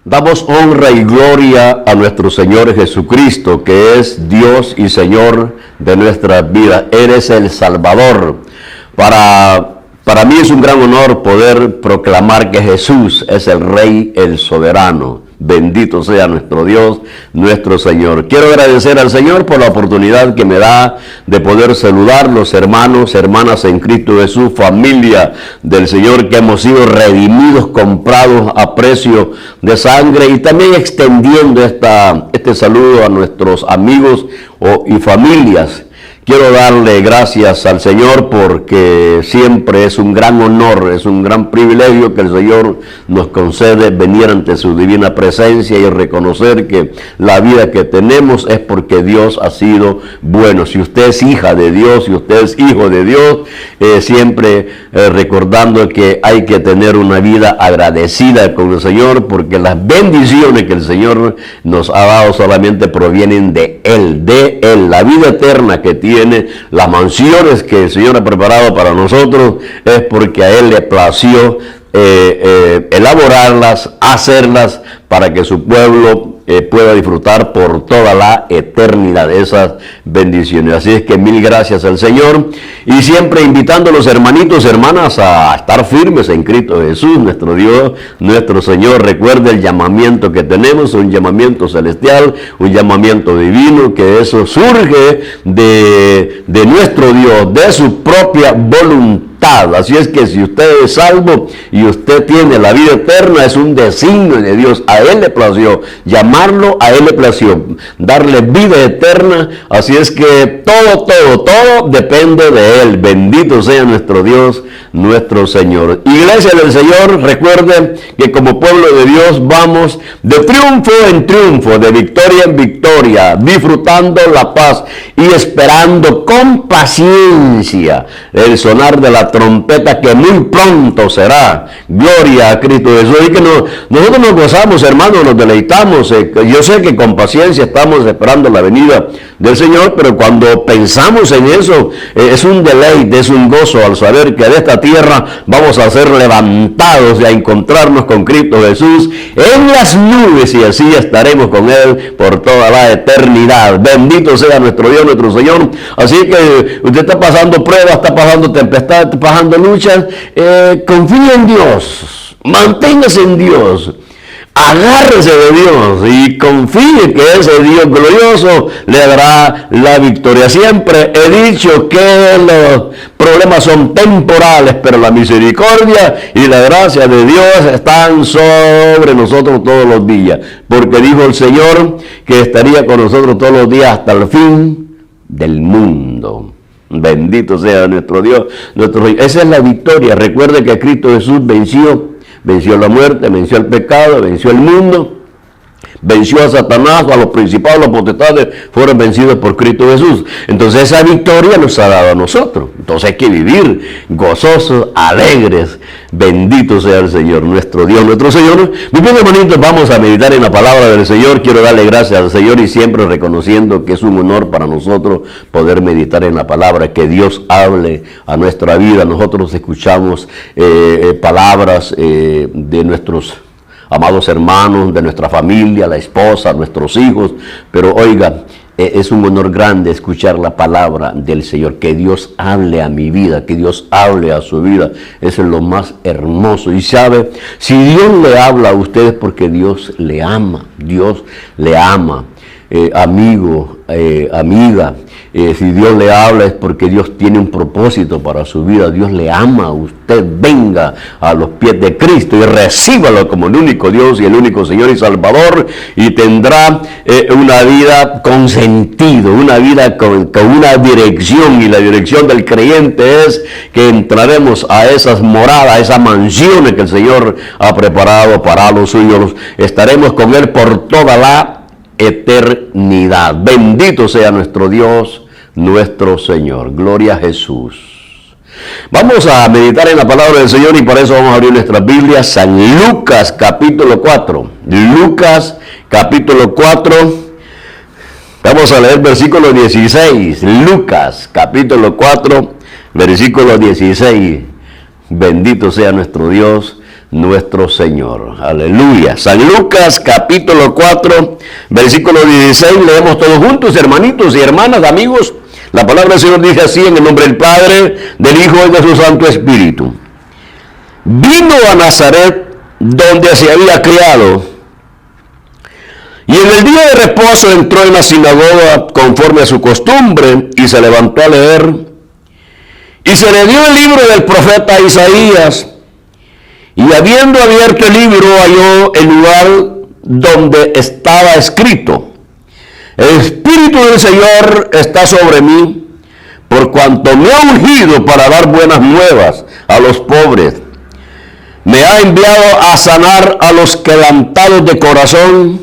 Damos honra y gloria a nuestro Señor Jesucristo, que es Dios y Señor de nuestras vidas. Él es el Salvador. Para mí es un gran honor poder proclamar que Jesús es el Rey, el Soberano. Bendito sea nuestro Dios, nuestro Señor. Quiero agradecer al Señor por la oportunidad que me da de poder saludar los hermanos, hermanas en Cristo Jesús, familia del Señor, que hemos sido redimidos, comprados a precio de sangre, y también extendiendo este saludo a nuestros amigos y familias. Quiero darle gracias al Señor porque siempre es un gran honor, es un gran privilegio que el Señor nos concede venir ante su divina presencia y reconocer que la vida que tenemos es porque Dios ha sido bueno. Si usted es hija de Dios, si usted es hijo de Dios, siempre recordando que hay que tener una vida agradecida con el Señor, porque las bendiciones que el Señor nos ha dado solamente provienen de Él, la vida eterna que tiene. Las mansiones que el Señor ha preparado para nosotros es porque a Él le plació elaborarlas, hacerlas para que su pueblo pueda disfrutar por toda la eternidad de esas bendiciones. Así es que mil gracias al Señor, y siempre invitando a los hermanitos, hermanas, a estar firmes en Cristo Jesús, nuestro Dios, nuestro Señor. Recuerde el llamamiento que tenemos, un llamamiento celestial, un llamamiento divino, que eso surge de nuestro Dios, de su propia voluntad. Así es que si usted es salvo y usted tiene la vida eterna, es un designio de Dios. A Él le plació llamarlo, a Él le plació darle vida eterna. Así es que todo depende de Él. Bendito sea nuestro Dios, nuestro Señor. Iglesia del Señor, recuerde que como pueblo de Dios vamos de triunfo en triunfo, de victoria en victoria, disfrutando la paz y esperando con paciencia el sonar de la trompeta, que muy pronto será. Gloria a Cristo Jesús. Y que nosotros nos gozamos, hermanos, nos deleitamos. Yo sé que con paciencia estamos esperando la venida del Señor, pero cuando pensamos en eso, es un deleite, es un gozo al saber que de esta tierra vamos a ser levantados y a encontrarnos con Cristo Jesús en las nubes, y así estaremos con Él por toda la eternidad. Bendito sea nuestro Dios, nuestro Señor. Así que usted está pasando pruebas, está pasando tempestad, está pasando luchas, confíe en Dios, manténgase en Dios, agárrese de Dios y confíe que ese Dios glorioso le dará la victoria. Siempre he dicho que los problemas son temporales, pero la misericordia y la gracia de Dios están sobre nosotros todos los días, porque dijo el Señor que estaría con nosotros todos los días hasta el fin del mundo. Bendito sea nuestro Dios, nuestro Rey. Esa es la victoria. Recuerde que Cristo Jesús venció la muerte, venció el pecado, venció el mundo, venció a Satanás, a los principados, los potestades fueron vencidos por Cristo Jesús. Entonces esa victoria nos ha dado a nosotros. Entonces hay que vivir gozosos, alegres. Bendito sea el Señor, nuestro Dios, nuestro Señor. Mis bien hermanitos, vamos a meditar en la palabra del Señor. Quiero darle gracias al Señor, y siempre reconociendo que es un honor para nosotros poder meditar en la palabra, que Dios hable a nuestra vida. Nosotros escuchamos palabras de nuestros amados hermanos, de nuestra familia, la esposa, nuestros hijos, pero oiga, es un honor grande escuchar la palabra del Señor, que Dios hable a mi vida, que Dios hable a su vida. Eso es lo más hermoso. Y sabe, si Dios le habla a ustedes, porque Dios le ama, Dios le ama. Amigo, amiga, si Dios le habla es porque Dios tiene un propósito para su vida. Dios le ama a usted. Venga a los pies de Cristo y recíbalo como el único Dios y el único Señor y Salvador, y tendrá una vida con sentido, una vida con una dirección. Y la dirección del creyente es que entraremos a esas moradas, a esas mansiones que el Señor ha preparado para los suyos. Estaremos con Él por toda la eternidad. Bendito sea nuestro Dios, nuestro Señor. Gloria a Jesús. Vamos a meditar en la palabra del Señor, y por eso vamos a abrir nuestras Biblias. San Lucas capítulo 4. Lucas capítulo 4. Vamos a leer versículo 16. Lucas capítulo 4, versículo 16. Bendito sea nuestro Dios, nuestro Señor. Aleluya. San Lucas capítulo 4, versículo 16. Leemos todos juntos, hermanitos y hermanas, amigos. La palabra del Señor dice así, en el nombre del Padre, del Hijo y de su Santo Espíritu. Vino a Nazaret, donde se había criado, y en el día de reposo entró en la sinagoga conforme a su costumbre, y se levantó a leer. Y se le dio el libro del profeta Isaías, y habiendo abierto el libro, halló el lugar donde estaba escrito: el Espíritu del Señor está sobre mí, por cuanto me ha ungido para dar buenas nuevas a los pobres. Me ha enviado a sanar a los quebrantados de corazón,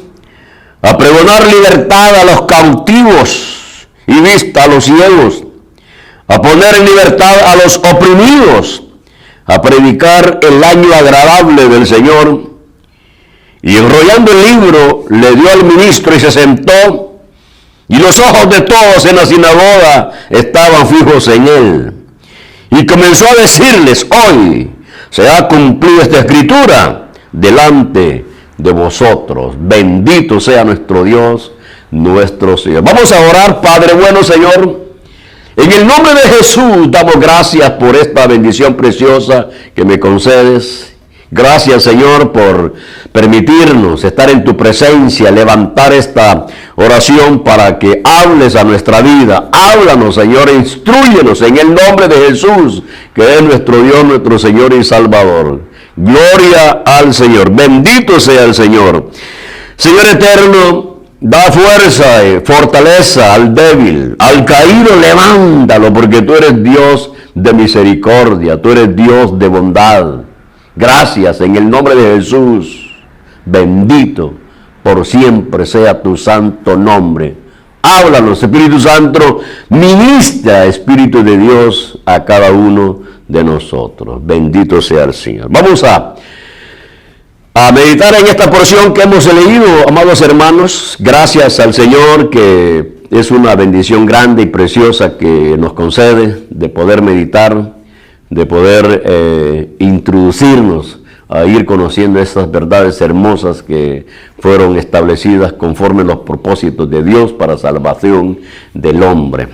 a pregonar libertad a los cautivos y vista a los ciegos, a poner en libertad a los oprimidos, a predicar el año agradable del Señor. Y enrollando el libro, le dio al ministro y se sentó, y los ojos de todos en la sinagoga estaban fijos en él. Y comenzó a decirles: hoy se ha cumplido esta escritura delante de vosotros. Bendito sea nuestro Dios, nuestro Señor. Vamos a orar. Padre bueno, Señor, en el nombre de Jesús damos gracias por esta bendición preciosa que me concedes. Gracias, Señor, por permitirnos estar en tu presencia, levantar esta oración para que hables a nuestra vida. Háblanos, Señor, e instrúyenos en el nombre de Jesús, que es nuestro Dios, nuestro Señor y Salvador. Gloria al Señor. Bendito sea el Señor. Señor eterno, da fuerza y fortaleza al débil, al caído levántalo, porque tú eres Dios de misericordia, tú eres Dios de bondad. Gracias en el nombre de Jesús. Bendito por siempre sea tu santo nombre. Háblanos, Espíritu Santo, ministra, Espíritu de Dios, a cada uno de nosotros. Bendito sea el Señor. Vamos a meditar en esta porción que hemos leído, amados hermanos. Gracias al Señor, que es una bendición grande y preciosa que nos concede de poder meditar, de poder introducirnos a ir conociendo estas verdades hermosas que fueron establecidas conforme a los propósitos de Dios para salvación del hombre.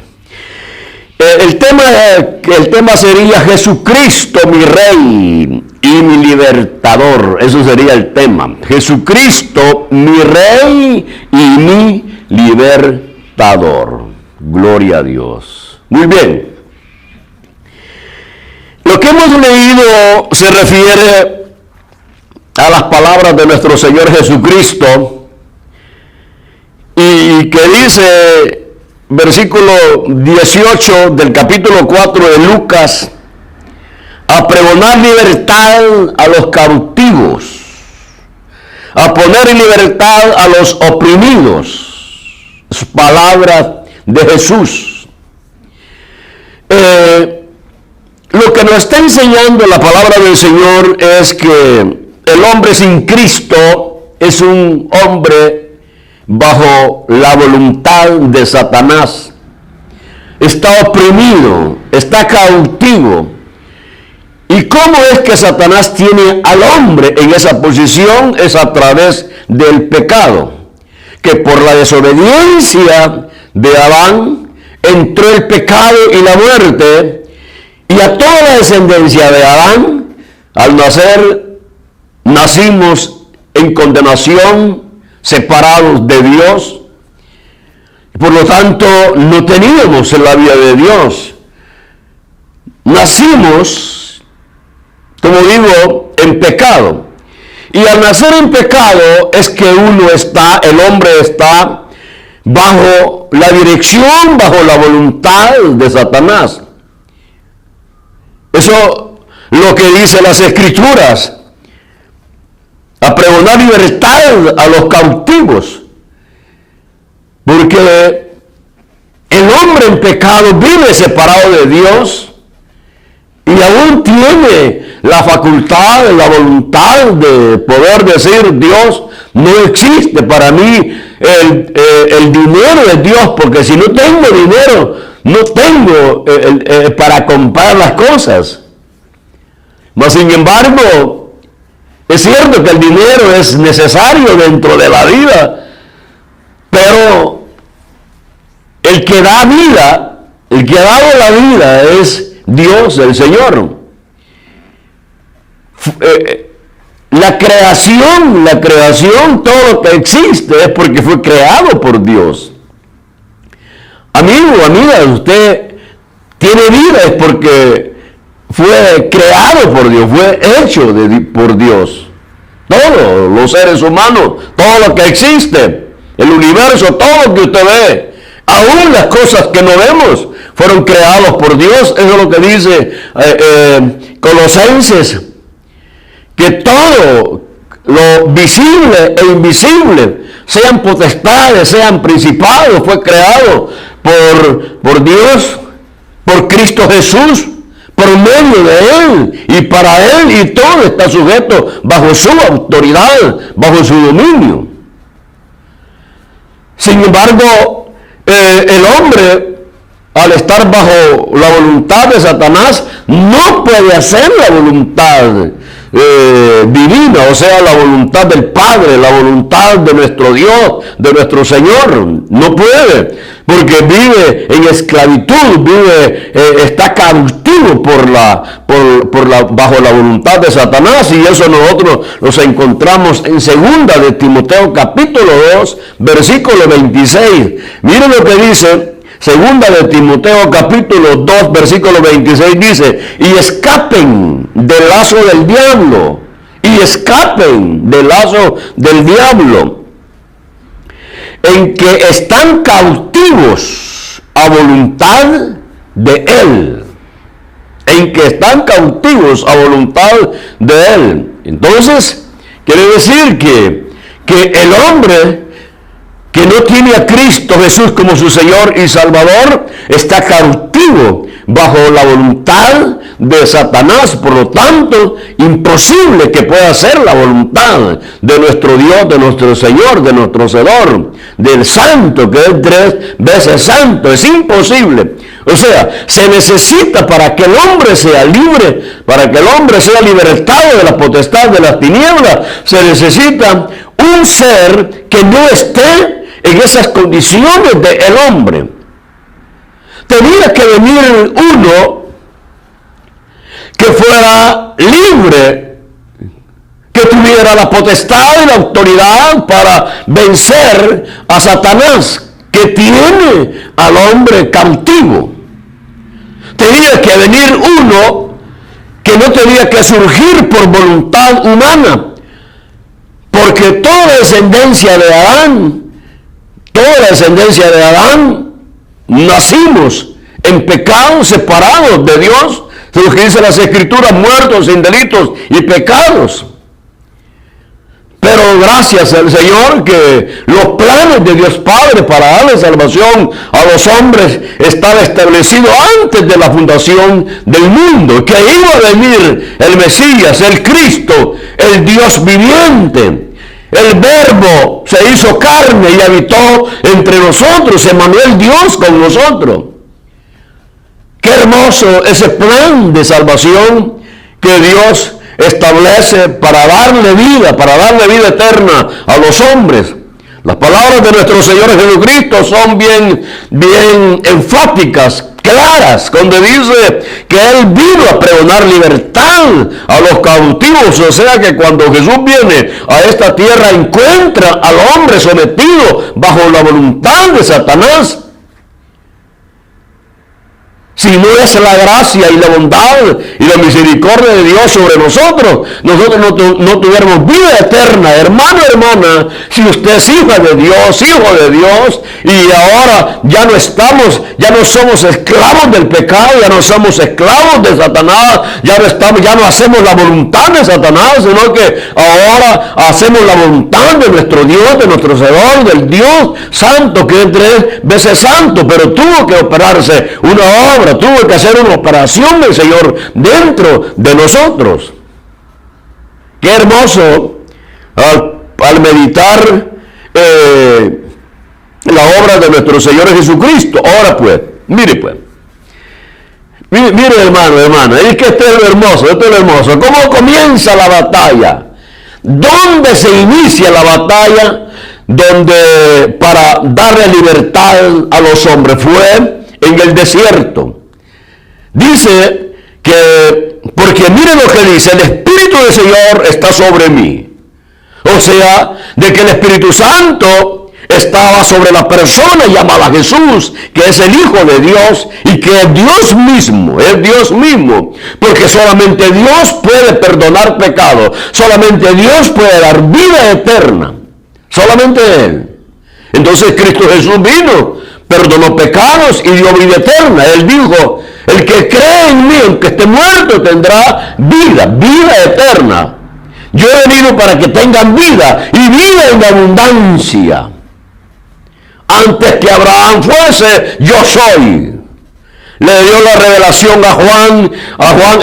El tema sería Jesucristo, mi Rey y mi Libertador. Eso sería el tema. Jesucristo, mi Rey y mi Libertador. Gloria a Dios. Muy bien. Lo que hemos leído se refiere a las palabras de nuestro Señor Jesucristo, y que dice, versículo 18 del capítulo 4 de Lucas: a pregonar libertad a los cautivos, a poner en libertad a los oprimidos. Es palabra de Jesús. Lo que nos está enseñando la palabra del Señor es que el hombre sin Cristo es un hombre bajo la voluntad de Satanás. Está oprimido, está cautivo. ¿Y cómo es que Satanás tiene al hombre en esa posición? Es a través del pecado, que por la desobediencia de Adán entró el pecado y la muerte. Y a toda la descendencia de Adán, al nacer, nacimos en condenación, separados de Dios. Por lo tanto, no teníamos la vida de Dios. Nacimos, como digo, en pecado. Y al nacer en pecado es que el hombre está bajo la dirección, bajo la voluntad de Satanás. Eso lo que dice las Escrituras: a pregonar libertad a los cautivos. Porque el hombre en pecado vive separado de Dios y aún tiene la facultad, la voluntad de poder decir: Dios no existe para mí, el dinero de Dios, porque si no tengo dinero, no tengo para comprar las cosas. Mas sin embargo, Es cierto que el dinero es necesario dentro de la vida, pero el que da vida, el que ha dado la vida es Dios, el Señor. La creación, todo lo que existe es porque fue creado por Dios. Amigo, amiga, usted tiene vida es porque fue creado por Dios, fue hecho por Dios. Todos los seres humanos, todo lo que existe, el universo, todo lo que usted ve, aún las cosas que no vemos, fueron creados por Dios. Eso es lo que dice Colosenses, que todo lo visible e invisible, sean potestades, sean principados, fue creado por Dios, por Cristo Jesús, por medio de Él y para Él, y todo está sujeto bajo su autoridad, bajo su dominio. Sin embargo, el hombre, al estar bajo la voluntad de Satanás, no puede hacer la voluntad divina, o sea, la voluntad del Padre, la voluntad de nuestro Dios, de nuestro Señor. No puede, porque vive en esclavitud, está cautivo bajo la voluntad de Satanás, y eso nosotros nos encontramos en 2 de Timoteo capítulo 2, versículo 26. Miren lo que dice. Segunda de Timoteo capítulo 2 versículo 26 dice: y escapen del lazo del diablo, en que están cautivos a voluntad de Él. Entonces, quiere decir que el hombre que no tiene a Cristo Jesús como su Señor y Salvador, está cautivo bajo la voluntad de Satanás. Por lo tanto, imposible que pueda hacer la voluntad de nuestro Dios, de nuestro Señor, de nuestro Hacedor, del Santo, que es 3 veces santo. Es imposible. O sea, se necesita, para que el hombre sea libre, para que el hombre sea libertado de la potestad de las tinieblas, se necesita un ser que no esté en esas condiciones del hombre. Tenía que venir uno que fuera libre, que tuviera la potestad y la autoridad para vencer a Satanás, que tiene al hombre cautivo. Tenía que venir uno que no tenía que surgir por voluntad humana, porque toda la descendencia de Adán, nacimos en pecado, separados de Dios, es lo que dice las Escrituras, muertos en delitos y pecados. Pero gracias al Señor que los planes de Dios Padre para darle salvación a los hombres estaba establecido antes de la fundación del mundo, que iba a venir el Mesías, el Cristo, el Dios viviente. El Verbo se hizo carne y habitó entre nosotros, Emmanuel, Dios con nosotros. Qué hermoso ese plan de salvación que Dios establece para darle vida eterna a los hombres. Las palabras de nuestro Señor Jesucristo son bien enfáticas, claras, cuando dice que Él vino a pregonar libertad a los cautivos. O sea que cuando Jesús viene a esta tierra, encuentra al hombre sometido bajo la voluntad de Satanás. Si no es la gracia y la bondad y la misericordia de Dios sobre nosotros no tuviéramos vida eterna. Hermano, hermana, si usted es hija de Dios, hijo de Dios, y ahora ya no somos esclavos del pecado, ya no somos esclavos de Satanás, ya no hacemos la voluntad de Satanás, sino que ahora hacemos la voluntad de nuestro Dios, de nuestro Señor, del Dios Santo, que es 3 veces santo, pero tuvo que operarse una obra, tuvo que hacer una operación del Señor dentro de nosotros. Qué hermoso al meditar la obra de nuestro Señor Jesucristo. Ahora pues, mire hermano, es que esto es lo hermoso, ¿Cómo comienza la batalla? ¿Dónde se inicia la batalla para darle libertad a los hombres? Fue en el desierto. Dice que, porque miren lo que dice, el Espíritu del Señor está sobre mí. O sea, de que el Espíritu Santo estaba sobre la persona llamada Jesús, que es el Hijo de Dios y que es Dios mismo, porque solamente Dios puede perdonar pecados, solamente Dios puede dar vida eterna, solamente Él. Entonces Cristo Jesús vino, perdonó pecados y dio vida eterna. Él dijo, el que cree en mí, aunque esté muerto, tendrá vida eterna. Yo he venido para que tengan vida y vida en abundancia. Antes que Abraham fuese, yo soy. Le dio la revelación a Juan,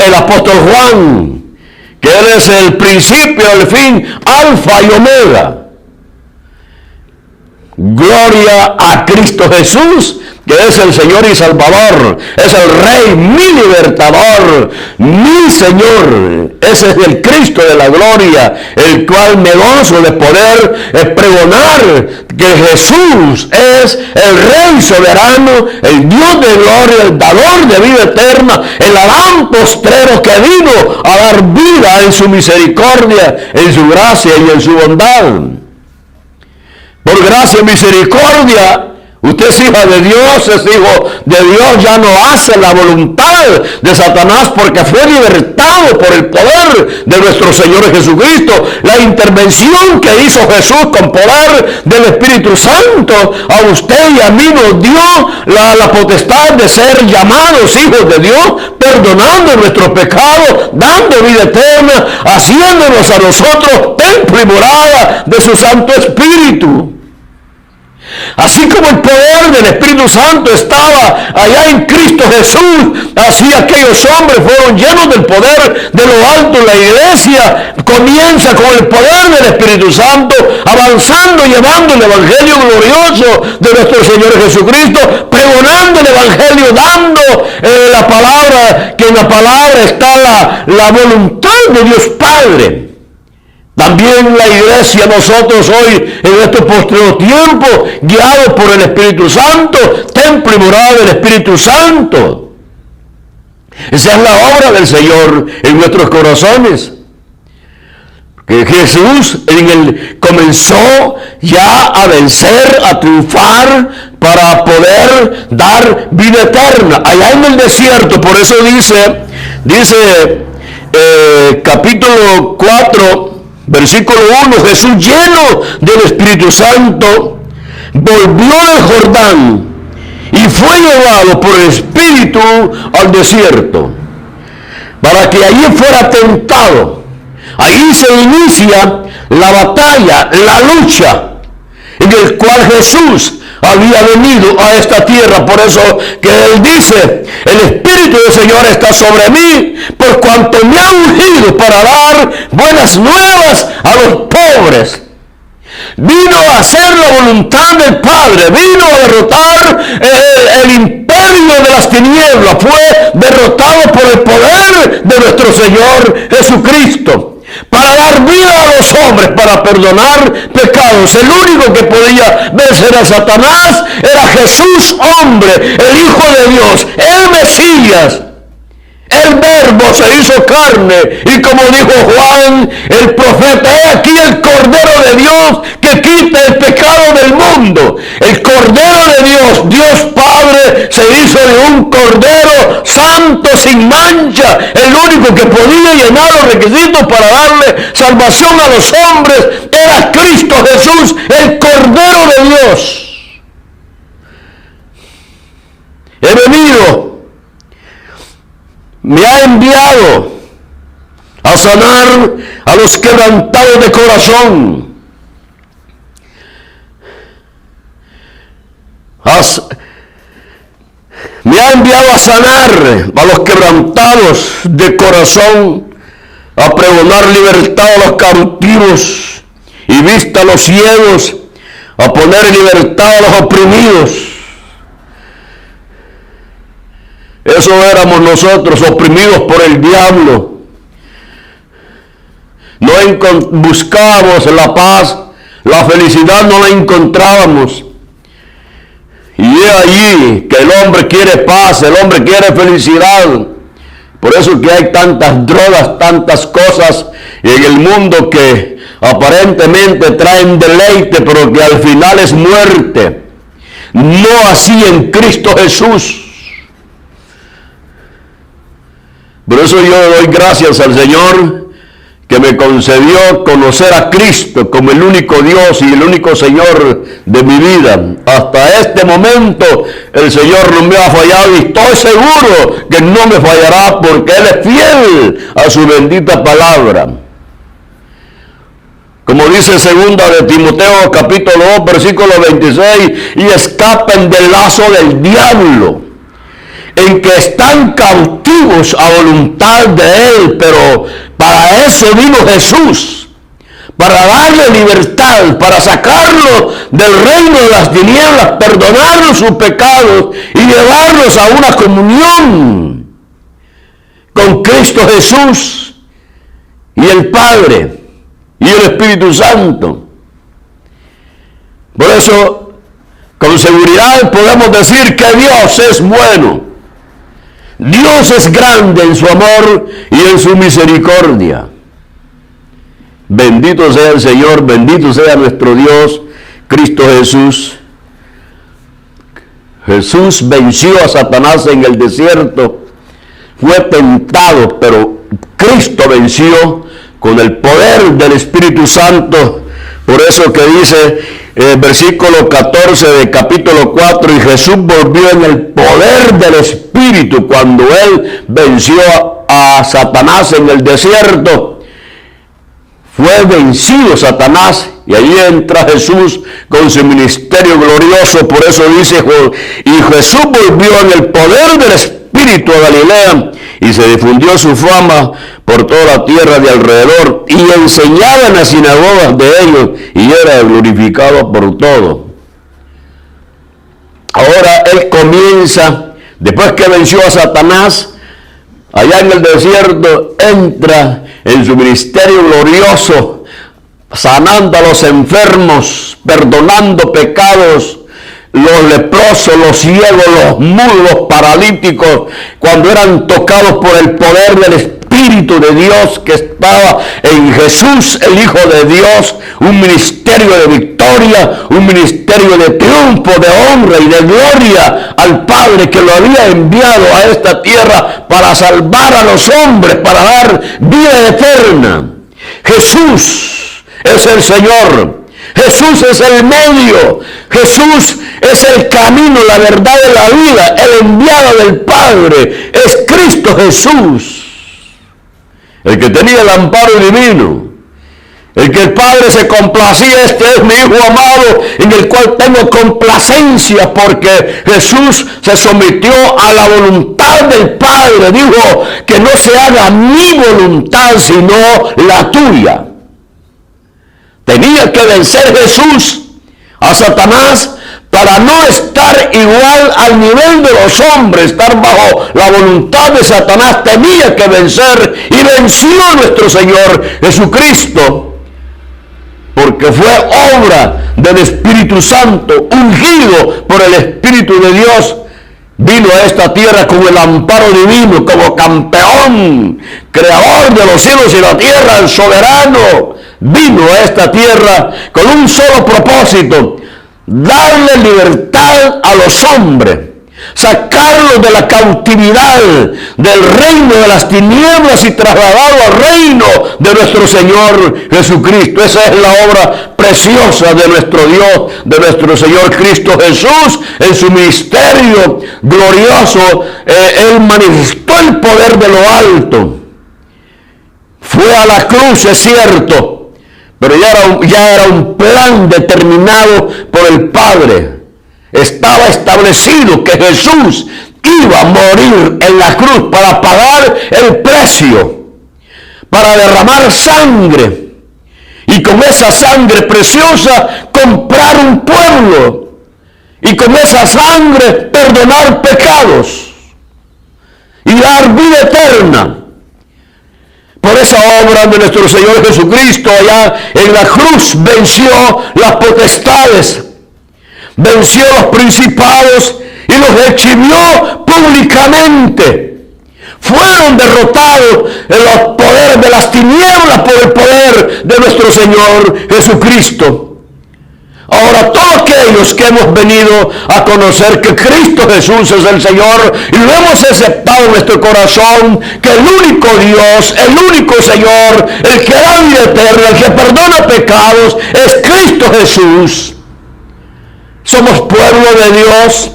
el apóstol Juan, que Él es el principio, el fin, alfa y omega. Gloria a Cristo Jesús, que es el Señor y Salvador, es el Rey, mi libertador, mi Señor. Ese es el Cristo de la gloria, el cual me gozo de poder pregonar que Jesús es el Rey soberano, el Dios de gloria, el dador de vida eterna, el Adán postrero que vino a dar vida en su misericordia, en su gracia y en su bondad. Por gracia y misericordia, usted es hija de Dios, es hijo de Dios, ya no hace la voluntad de Satanás porque fue libertado por el poder de nuestro Señor Jesucristo. La intervención que hizo Jesús con poder del Espíritu Santo a usted y a mí nos dio la potestad de ser llamados hijos de Dios, perdonando nuestros pecados, dando vida eterna, haciéndonos a nosotros templo y morada de su Santo Espíritu. Así como el poder del Espíritu Santo estaba allá en Cristo Jesús, así aquellos hombres fueron llenos del poder de lo alto. La iglesia comienza con el poder del Espíritu Santo, avanzando, llevando el Evangelio glorioso de nuestro Señor Jesucristo, pregonando el Evangelio, dando la palabra, que en la palabra está la voluntad de Dios Padre. También la iglesia, nosotros hoy, en estos postreros tiempos, guiados por el Espíritu Santo, templo y morada del Espíritu Santo. Esa es la obra del Señor en nuestros corazones. Que Jesús comenzó ya a vencer, a triunfar, para poder dar vida eterna. Allá en el desierto, por eso dice capítulo 4, versículo 1, Jesús, lleno del Espíritu Santo, volvió del Jordán y fue llevado por el Espíritu al desierto, para que allí fuera tentado. Ahí se inicia la batalla, la lucha, en el cual Jesús había venido a esta tierra. Por eso que Él dice, el Espíritu del Señor está sobre mí, por cuanto me ha ungido para dar buenas nuevas a los pobres. Vino a hacer la voluntad del Padre, vino a derrotar el imperio de las tinieblas, fue derrotado por el poder de nuestro Señor Jesucristo, para dar vida a los hombres, para perdonar pecados. El único que podía vencer a Satanás era Jesús, hombre, el Hijo de Dios, el Mesías. El Verbo se hizo carne, y como dijo Juan el profeta, he aquí el Cordero de Dios que quita el pecado del mundo. El Cordero de Dios, Dios Padre, se hizo de un Cordero santo, sin mancha, el único que podía llenar los requisitos para darle salvación a los hombres era Cristo Jesús, el Cordero de Dios. He venido, me ha enviado a sanar a los quebrantados de corazón, me ha enviado a sanar a los quebrantados de corazón, a pregonar libertad a los cautivos y vista a los ciegos, a poner en libertad a los oprimidos. Eso éramos nosotros, oprimidos por el diablo. buscábamos la paz, la felicidad no la encontrábamos. Y es allí que el hombre quiere paz, el hombre quiere felicidad. Por eso que hay tantas drogas, tantas cosas en el mundo que aparentemente traen deleite, pero que al final es muerte. No así en Cristo Jesús. Por eso yo doy gracias al Señor que me concedió conocer a Cristo como el único Dios y el único Señor de mi vida. Hasta este momento el Señor no me ha fallado y estoy seguro que no me fallará porque Él es fiel a su bendita palabra. Como dice 2 de Timoteo capítulo 2 versículo 26, y escapen del lazo del diablo, en que están cautivos a voluntad de Él, pero para eso vino Jesús, para darle libertad, para sacarlo del reino de las tinieblas, perdonarnos sus pecados y llevarnos a una comunión con Cristo Jesús y el Padre y el Espíritu Santo. Por eso, con seguridad podemos decir que Dios es bueno. Dios es grande en su amor y en su misericordia. Bendito sea el Señor, bendito sea nuestro Dios, Cristo Jesús. Jesús venció a Satanás en el desierto. Fue tentado, pero Cristo venció con el poder del Espíritu Santo. Por eso que dice versículo 14 de capítulo 4, y Jesús volvió en el poder del Espíritu cuando Él venció a Satanás en el desierto. Fue vencido Satanás y allí entra Jesús con su ministerio glorioso. Por eso dice, y Jesús volvió en el poder del Espíritu a Galilea, y se difundió su fama por toda la tierra de alrededor, y enseñaba en las sinagogas de ellos, y era glorificado por todo. Ahora Él comienza, después que venció a Satanás, allá en el desierto, entra en su ministerio glorioso, sanando a los enfermos, perdonando pecados, los leprosos, los ciegos, los mudos, los paralíticos, cuando eran tocados por el poder del Espíritu de Dios que estaba en Jesús, el Hijo de Dios, un ministerio de victoria, un ministerio de triunfo, de honra y de gloria al Padre que lo había enviado a esta tierra para salvar a los hombres, para dar vida eterna. Jesús es el Señor. Jesús es el medio, Jesús es el camino, la verdad y la vida, el enviado del Padre, es Cristo Jesús, el que tenía el amparo divino, el que el Padre se complacía. Este es mi Hijo amado, en el cual tengo complacencia, porque Jesús se sometió a la voluntad del Padre, dijo que no se haga mi voluntad sino la tuya. Tenía que vencer Jesús a Satanás para no estar igual al nivel de los hombres, estar bajo la voluntad de Satanás. Tenía que vencer y venció a nuestro Señor Jesucristo, porque fue obra del Espíritu Santo, ungido por el Espíritu de Dios. Vino a esta tierra con el amparo divino, como campeón, creador de los cielos y la tierra, el soberano. Vino a esta tierra con un solo propósito: darle libertad a los hombres, sacarlos de la cautividad del reino de las tinieblas y trasladarlos al reino de nuestro Señor Jesucristo. Esa es la obra preciosa de nuestro Dios, de nuestro Señor Cristo Jesús. En su ministerio glorioso, Él manifestó el poder de lo alto. Fue a la cruz, es cierto, pero ya era un plan determinado por el Padre. Estaba establecido que Jesús iba a morir en la cruz para pagar el precio, para derramar sangre, y con esa sangre preciosa comprar un pueblo, y con esa sangre perdonar pecados y dar vida eterna. por esa obra de nuestro Señor Jesucristo allá en la cruz, venció las potestades, venció los principados y los exhibió públicamente. Fueron derrotados en los poderes de las tinieblas por el poder de nuestro Señor Jesucristo. Ahora todos aquellos que hemos venido a conocer que Cristo Jesús es el Señor y lo hemos aceptado en nuestro corazón, que el único Dios, el único Señor, el que da vida eterna, el que perdona pecados, es Cristo Jesús. Somos pueblo de Dios.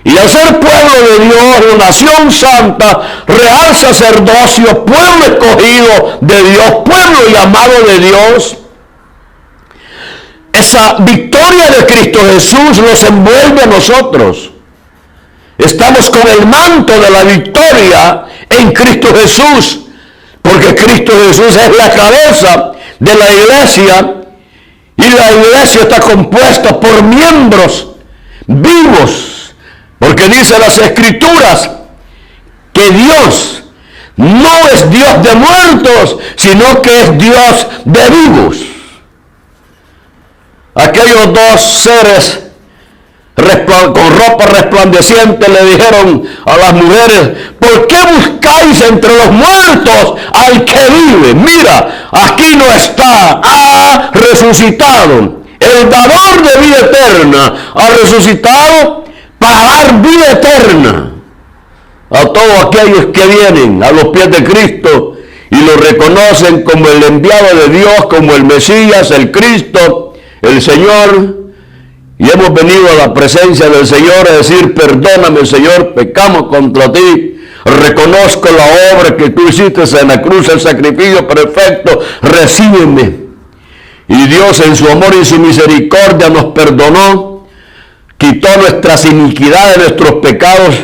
Y al ser pueblo de Dios, nación santa, real sacerdocio, pueblo escogido de Dios, pueblo llamado de Dios, esa victoria de Cristo Jesús nos envuelve a nosotros. Estamos con el manto de la victoria en Cristo Jesús, porque Cristo Jesús es la cabeza de la iglesia y la iglesia está compuesta por miembros vivos, porque dice las Escrituras que Dios no es Dios de muertos, sino que es Dios de vivos. Aquellos dos seres con ropa resplandeciente le dijeron a las mujeres: ¿por qué buscáis entre los muertos al que vive? Mira, aquí no está, ha resucitado. El dador de vida eterna ha resucitado para dar vida eterna a todos aquellos que vienen a los pies de Cristo y lo reconocen como el enviado de Dios, como el Mesías, el Cristo, el Señor. Y hemos venido a la presencia del Señor a decir: perdóname, Señor, pecamos contra ti, reconozco la obra que tú hiciste en la cruz, el sacrificio perfecto, recíbeme. Y Dios en su amor y su misericordia nos perdonó, quitó nuestras iniquidades, nuestros pecados,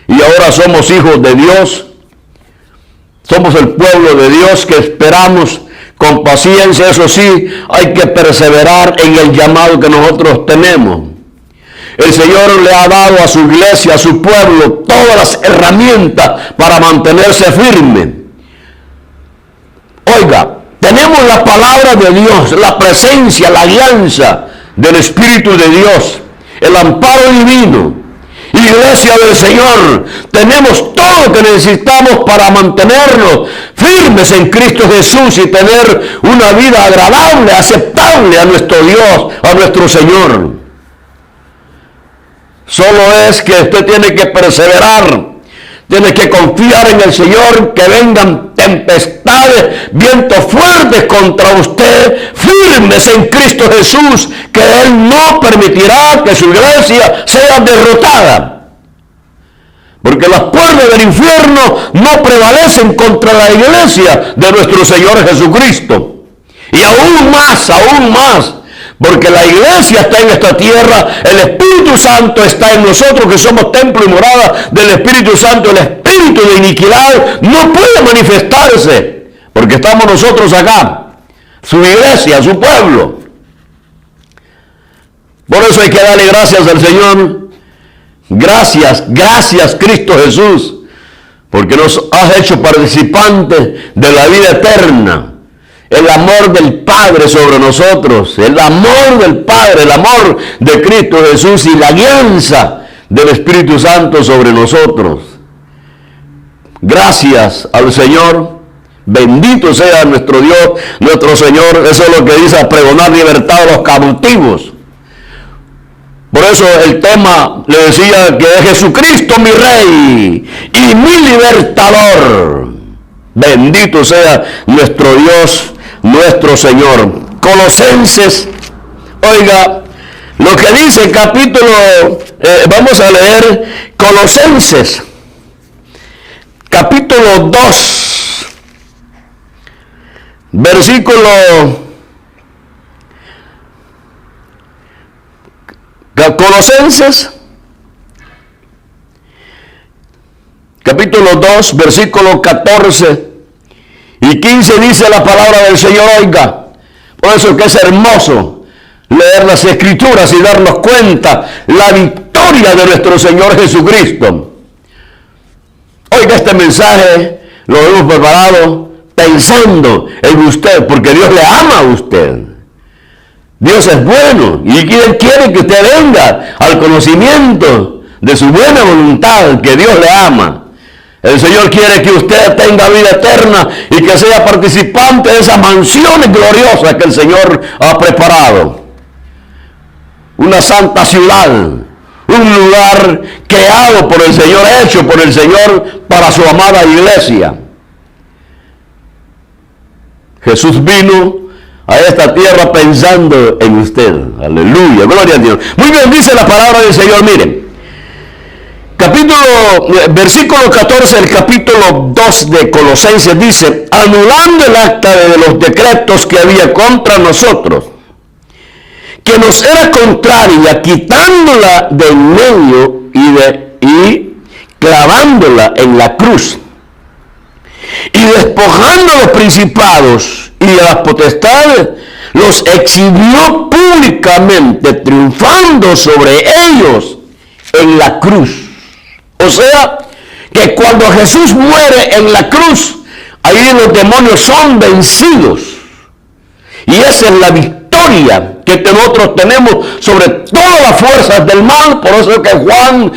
y ahora somos hijos de Dios. Somos el pueblo de Dios que esperamos con paciencia. Eso sí, hay que perseverar en el llamado que nosotros tenemos. El Señor le ha dado a su iglesia, a su pueblo, todas las herramientas para mantenerse firme. Oiga, tenemos la palabra de Dios, la presencia, la alianza del Espíritu de Dios, el amparo divino. Iglesia del Señor, tenemos todo lo que necesitamos para mantenernos firmes en Cristo Jesús y tener una vida agradable, aceptable a nuestro Dios, a nuestro Señor. Solo es que usted tiene que perseverar, tiene que confiar en el Señor, que vengan tempestades, vientos fuertes contra usted, firmes en Cristo Jesús, que Él no permitirá que su iglesia sea derrotada. Porque las puertas del infierno no prevalecen contra la iglesia de nuestro Señor Jesucristo. Y aún más, porque la iglesia está en esta tierra, el Espíritu Santo está en nosotros, que somos templo y morada del Espíritu Santo. El espíritu de iniquidad no puede manifestarse, porque estamos nosotros acá, su iglesia, su pueblo. Por eso hay que darle gracias al Señor. Gracias Cristo Jesús, porque nos has hecho participantes de la vida eterna. El amor del Padre sobre nosotros, el amor del Padre, el amor de Cristo Jesús y la alianza del Espíritu Santo sobre nosotros. Gracias al Señor. Bendito sea nuestro Dios, nuestro Señor. Eso es lo que dice: a pregonar libertad a los cautivos. Por eso el tema le decía que es Jesucristo mi Rey y mi libertador. Bendito sea nuestro Dios, nuestro Señor. Colosenses, oiga, lo que dice el capítulo, vamos a leer Colosenses, capítulo 2, versículo... Colosenses, capítulo 2, versículos 14 y 15, dice la palabra del Señor. Oiga, por eso que es hermoso leer las Escrituras y darnos cuenta la victoria de nuestro Señor Jesucristo. Oiga, este mensaje lo hemos preparado pensando en usted, porque Dios le ama a usted. Dios es bueno y Él quiere que usted venga al conocimiento de su buena voluntad, que Dios le ama. El Señor quiere que usted tenga vida eterna y que sea participante de esas mansiones gloriosas que el Señor ha preparado. Una santa ciudad, un lugar creado por el Señor, hecho por el Señor para su amada iglesia. Jesús vino a esta tierra pensando en usted. Aleluya, gloria a Dios. Muy bien, dice la palabra del Señor, miren. Versículo 14 del capítulo 2 de Colosenses dice: anulando el acta de los decretos que había contra nosotros, que nos era contraria, quitándola de en medio y clavándola en la cruz, y despojando a los principados y a las potestades, los exhibió públicamente, triunfando sobre ellos en la cruz. O sea, que cuando Jesús muere en la cruz, ahí los demonios son vencidos. Y esa es la victoria que nosotros tenemos sobre todas las fuerzas del mal. Por eso que Juan,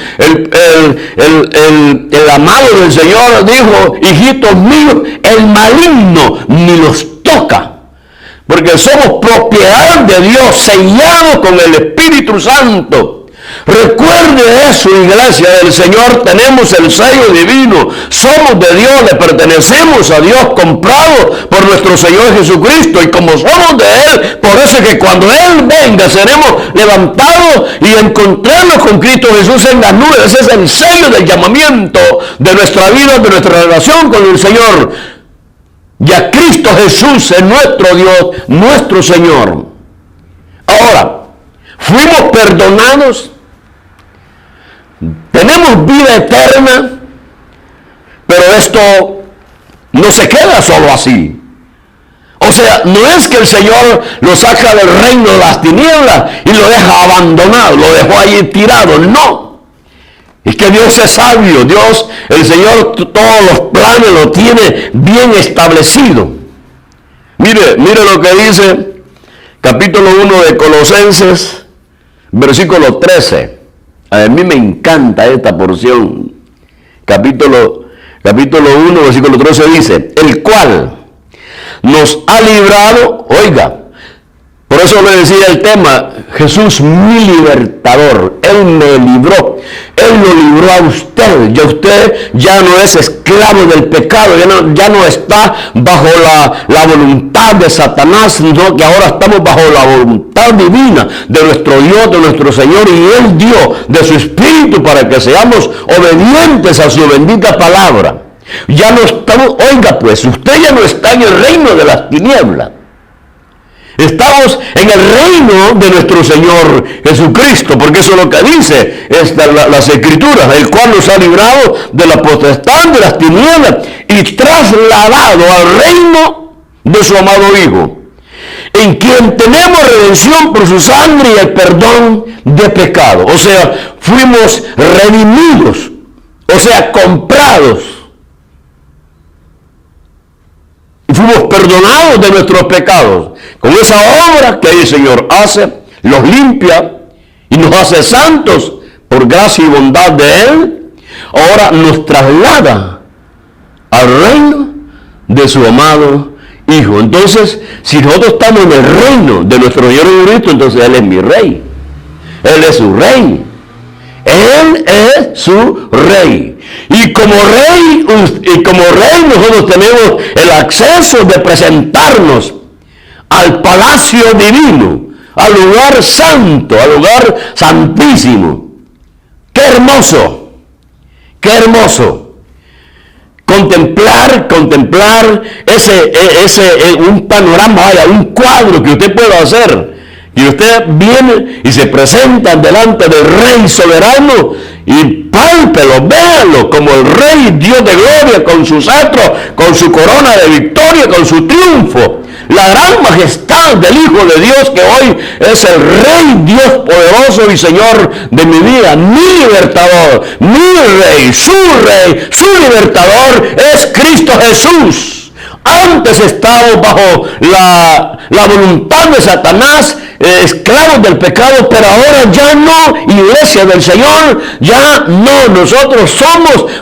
el amado del Señor, dijo: hijitos míos, el maligno ni los toca. Porque somos propiedad de Dios, sellados con el Espíritu Santo. Recuerde eso, iglesia del Señor, tenemos el sello divino, somos de Dios, le pertenecemos a Dios, comprados por nuestro Señor Jesucristo, y como somos de Él, por eso es que cuando Él venga seremos levantados y encontrarnos con Cristo Jesús en las nubes. Ese es el sello del llamamiento de nuestra vida, de nuestra relación con el Señor. Ya Cristo Jesús es nuestro Dios, nuestro Señor. Ahora, fuimos perdonados, tenemos vida eterna, pero esto no se queda solo así. O sea, no es que el Señor lo saca del reino de las tinieblas y lo deja abandonado, lo dejó ahí tirado. No. Es que Dios es sabio. Dios, el Señor, todos los planes lo tiene bien establecido. Mire lo que dice capítulo 1 de Colosenses, versículo 13. A mí me encanta esta porción. Capítulo 1, versículo 13 dice: el cual nos ha librado, oiga, por eso le decía el tema, Jesús mi libertador, Él me libró, Él lo libró a usted. Ya usted ya no es esclavo del pecado, ya no está bajo la voluntad de Satanás, sino que ahora estamos bajo la voluntad divina de nuestro Dios, de nuestro Señor, y Él dio de su Espíritu para que seamos obedientes a su bendita palabra. Ya no estamos, oiga pues, usted ya no está en el reino de las tinieblas. Estamos en el reino de nuestro Señor Jesucristo, porque eso es lo que dice las Escrituras, el cual nos ha librado de la potestad de las tinieblas y trasladado al reino de su amado Hijo, en quien tenemos redención por su sangre y el perdón de pecado. O sea, fuimos redimidos, o sea, comprados. Y fuimos perdonados de nuestros pecados. Con esa obra que el Señor hace, los limpia y nos hace santos por gracia y bondad de Él. Ahora nos traslada al reino de su amado Hijo. Entonces, si nosotros estamos en el reino de nuestro Señor Jesucristo, entonces Él es mi Rey. Él es su Rey. Él es su Rey. Y como Rey nosotros tenemos el acceso de presentarnos al palacio divino, al lugar santo, al lugar santísimo. ¡Qué hermoso! ¡Qué hermoso! Contemplar un panorama, un cuadro que usted pueda hacer. Y usted viene y se presenta delante del Rey soberano y pálpelo, véalo como el Rey Dios de gloria, con su cetro, con su corona de victoria, con su triunfo. La gran majestad del Hijo de Dios, que hoy es el Rey Dios poderoso y Señor de mi vida, mi libertador, mi Rey, su libertador es Cristo Jesús. Antes estábamos bajo la voluntad de Satanás, esclavos del pecado, pero ahora ya no, iglesia del Señor, ya no. Nosotros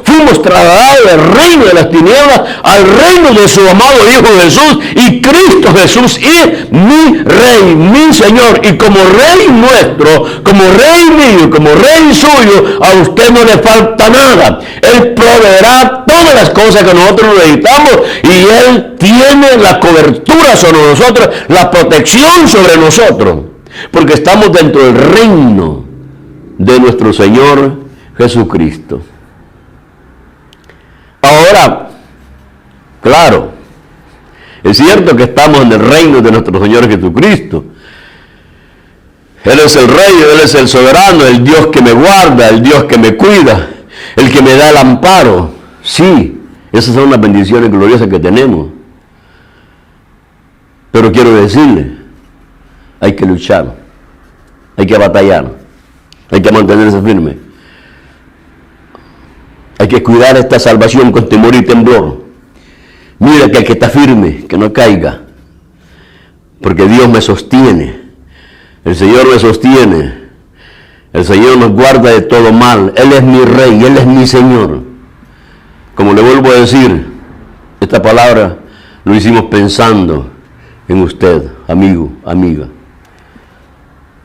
fuimos trasladados del reino de las tinieblas al reino de su amado Hijo Jesús, y Cristo Jesús es mi Rey, mi Señor, y como Rey nuestro, como Rey mío, como Rey suyo, a usted no le falta nada. Él proveerá todas las cosas que nosotros necesitamos, y Él tiene la cobertura sobre nosotros, la protección sobre nosotros, porque estamos dentro del reino de nuestro Señor Jesucristo. Ahora, claro, es cierto que estamos en el reino de nuestro Señor Jesucristo. Él es el Rey, Él es el soberano, el Dios que me guarda, el Dios que me cuida, el que me da el amparo. Sí, esas son las bendiciones gloriosas que tenemos. Pero quiero decirle, hay que luchar, hay que batallar, hay que mantenerse firme. Hay que cuidar esta salvación con temor y temblor. Mira que el que está firme, que no caiga, porque Dios me sostiene, el Señor me sostiene, el Señor nos guarda de todo mal. Él es mi Rey, Él es mi Señor. Como le vuelvo a decir, esta palabra lo hicimos pensando en usted, amigo, amiga,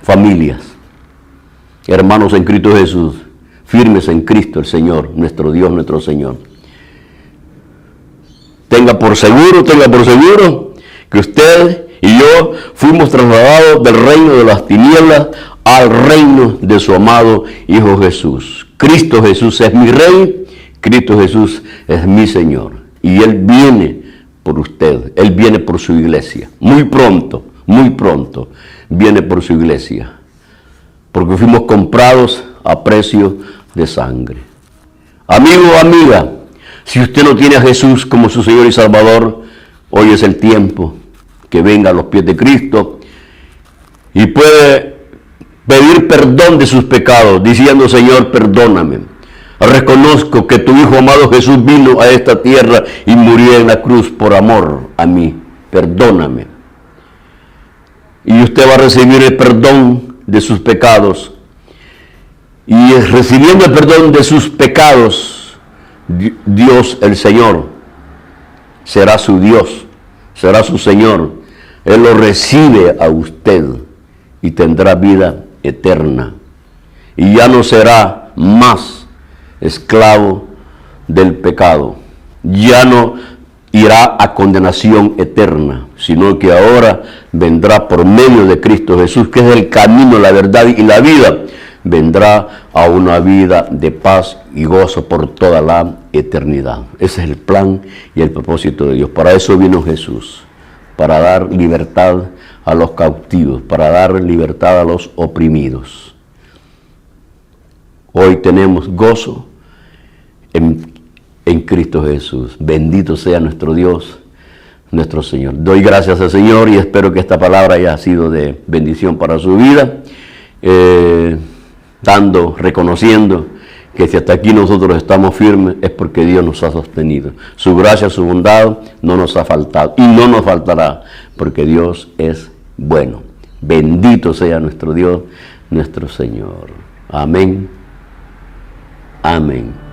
familias, hermanos en Cristo Jesús, firmes en Cristo el Señor, nuestro Dios, nuestro Señor. Tenga por seguro que usted y yo fuimos trasladados del reino de las tinieblas al reino de su amado Hijo Jesús. Cristo Jesús es mi Rey, Cristo Jesús es mi Señor, y Él viene por usted, Él viene por su iglesia, muy pronto viene por su iglesia, porque fuimos comprados a precio de sangre. Amigo o amiga, si usted no tiene a Jesús como su Señor y Salvador, hoy es el tiempo que venga a los pies de Cristo y puede pedir perdón de sus pecados, diciendo: Señor, perdóname. Reconozco que tu Hijo amado Jesús vino a esta tierra y murió en la cruz por amor a mí. Perdóname. Y usted va a recibir el perdón de sus pecados. Y recibiendo el perdón de sus pecados, Dios el Señor será su Dios, será su Señor. Él lo recibe a usted y tendrá vida eterna. Y ya no será más esclavo del pecado. Ya no irá a condenación eterna, sino que ahora vendrá por medio de Cristo Jesús, que es el camino, la verdad y la vida. Vendrá a una vida de paz y gozo por toda la eternidad. Ese es el plan y el propósito de Dios. Para eso vino Jesús, para dar libertad a los cautivos, para dar libertad a los oprimidos. Hoy tenemos gozo en Cristo Jesús. Bendito sea nuestro Dios, nuestro Señor. Doy gracias al Señor y espero que esta palabra haya sido de bendición para su vida, reconociendo que si hasta aquí nosotros estamos firmes es porque Dios nos ha sostenido. Su gracia, su bondad no nos ha faltado y no nos faltará, porque Dios es bueno. Bendito sea nuestro Dios, nuestro Señor. Amén. Amén.